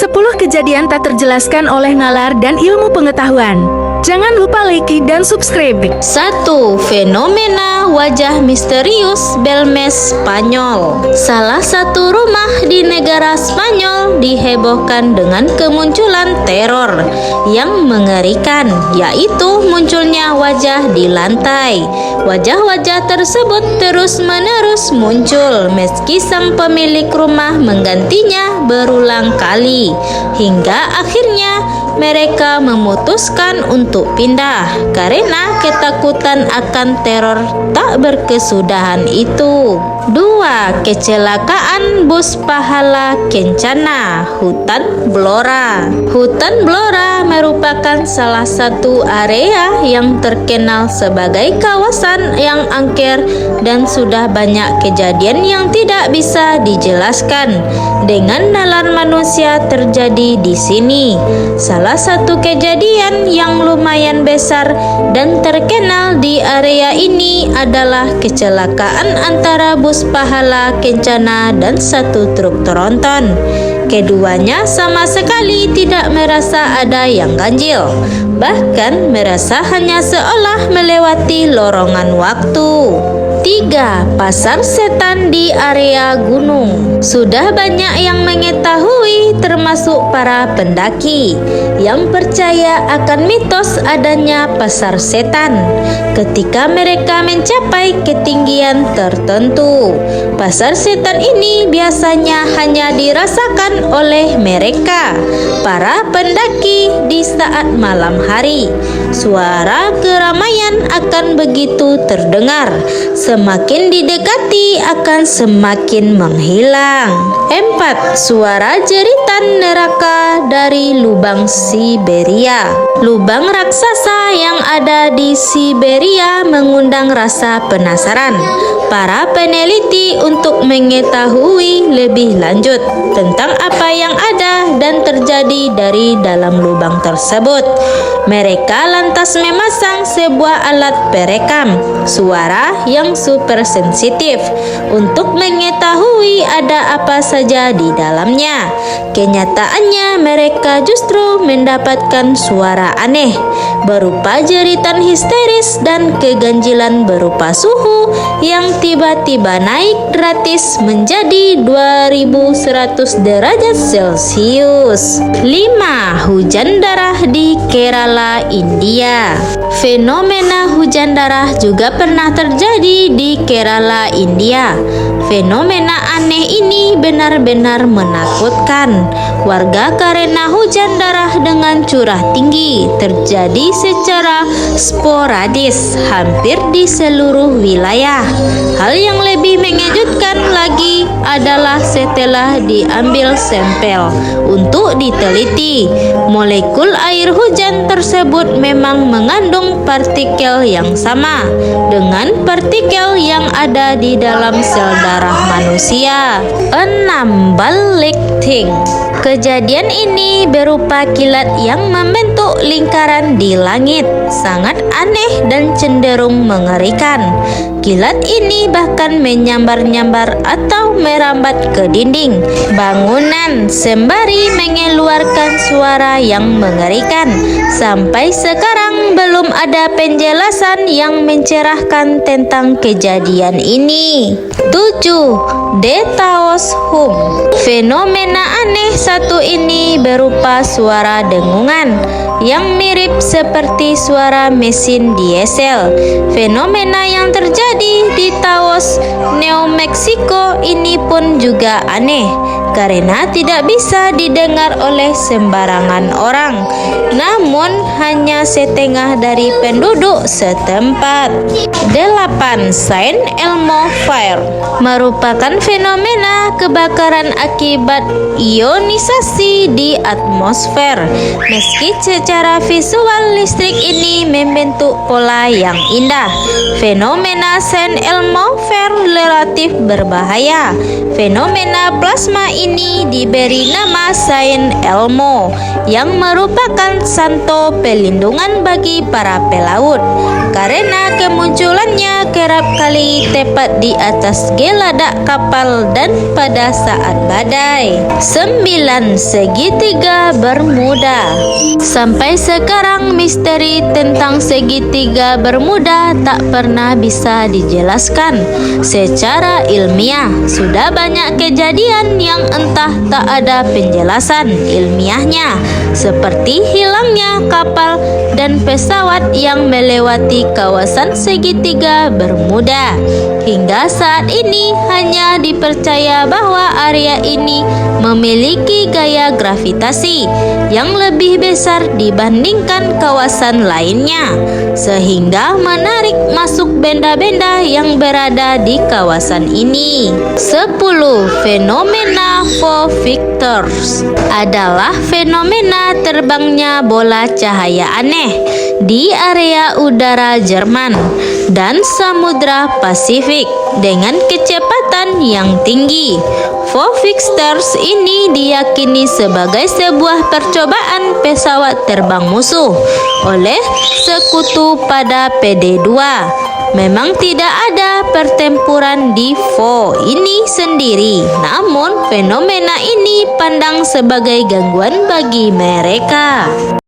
10 kejadian tak terjelaskan oleh nalar dan ilmu pengetahuan. Jangan lupa like dan subscribe. 1. Fenomena wajah misterius Belmes Spanyol. Salah satu rumah di negara Spanyol dihebohkan dengan kemunculan teror yang mengerikan, yaitu munculnya wajah di lantai. Wajah-wajah tersebut terus-menerus muncul meski sang pemilik rumah menggantinya berulang kali, hingga akhirnya mereka memutuskan untuk pindah karena ketakutan akan teror tak berkesudahan itu. 2. Kecelakaan bus pahala Kencana, Hutan Blora. Hutan Blora merupakan salah satu area yang terkenal sebagai kawasan yang angker dan sudah banyak kejadian yang tidak bisa dijelaskan dengan nalar manusia terjadi di sini. Salah satu kejadian yang lumayan besar dan terkenal di area ini adalah kecelakaan antara bus pahala Kencana dan satu truk tronton. Keduanya sama sekali tidak merasa ada yang ganjil, bahkan merasa hanya seolah melewati lorongan waktu. 3. Pasar setan di area gunung. Sudah banyak yang mengetahui, termasuk para pendaki, yang percaya akan mitos adanya pasar setan ketika mereka mencapai ketinggian tertentu. Pasar setan ini biasanya hanya dirasakan oleh mereka, para pendaki, di saat malam hari. Suara keramaian akan begitu terdengar. Semakin didekati akan semakin menghilang. 4. Suara jeritan neraka dari lubang Siberia. Lubang raksasa yang ada di Siberia mengundang rasa penasaran para peneliti untuk mengetahui lebih lanjut tentang apa yang ada dan terjadi dari dalam lubang tersebut. Mereka lantas memasang sebuah alat perekam suara yang super sensitif untuk mengetahui ada apa saja di dalamnya. Kenyataannya mereka justru mendapatkan suara aneh berupa jeritan histeris dan keganjilan berupa suhu yang tiba-tiba naik gratis menjadi 2100 derajat Celcius. 5. Hujan darah di Kerala, India. Fenomena hujan darah juga pernah terjadi di Kerala, India. Fenomena aneh ini benar-benar menakutkan warga karena hujan darah dengan curah tinggi terjadi secara sporadis hampir di seluruh wilayah. Hal yang lebih mengejutkan lagi adalah setelah diambil sampel untuk diteliti, molekul air hujan tersebut memang mengandung partikel yang sama dengan partikel yang ada di dalam sel darah manusia. 6. Balekting. Kejadian ini berupa kilat yang membentuk lingkaran di langit, sangat aneh dan cenderung mengerikan. Kilat ini bahkan menyambar-nyambar atau merambat ke dinding bangunan sembari mengeluarkan suara yang mengerikan. Sampai sekarang belum ada penjelasan yang mencerahkan tentang kejadian ini. 7. Detaos Hum. Fenomena aneh satu ini berupa suara dengungan yang mirip seperti suara mesin diesel. Fenomena yang terjadi di Taos, New Mexico ini pun juga aneh karena tidak bisa didengar oleh sembarangan orang, namun hanya setengah dari penduduk setempat. 8. Saint Elmo Fire merupakan fenomena kebakaran akibat ionisasi di atmosfer. Meski secara visual listrik ini membentuk pola yang indah, fenomena Saint Elmo Fire relatif berbahaya. Fenomena plasma ini diberi nama Saint Elmo yang merupakan santo pelindungan bagi para pelaut karena kemunculannya kerap kali tepat di atas geladak kapal dan pada saat badai. 9. Segitiga Bermuda. Sampai sekarang misteri tentang segitiga Bermuda tak pernah bisa dijelaskan secara ilmiah. Sudah banyak kejadian yang entah tak ada penjelasan ilmiahnya, seperti hilangnya kapal dan pesawat yang melewati kawasan segitiga Bermuda. Hingga saat ini hanya dipercaya bahwa area ini memiliki gaya gravitasi yang lebih besar dibandingkan kawasan lainnya, sehingga menarik masuk benda-benda yang berada di kawasan ini. 10. Fenomena Foo Fighters adalah fenomena terbangnya bola cahaya aneh di area udara Jerman dan Samudra Pasifik dengan kecepatan yang tinggi. Foo Fighters ini diyakini sebagai sebuah percobaan pesawat terbang musuh oleh sekutu pada PD-2. Memang tidak ada pertempuran di Foo ini sendiri, namun fenomena ini pandang sebagai gangguan bagi mereka.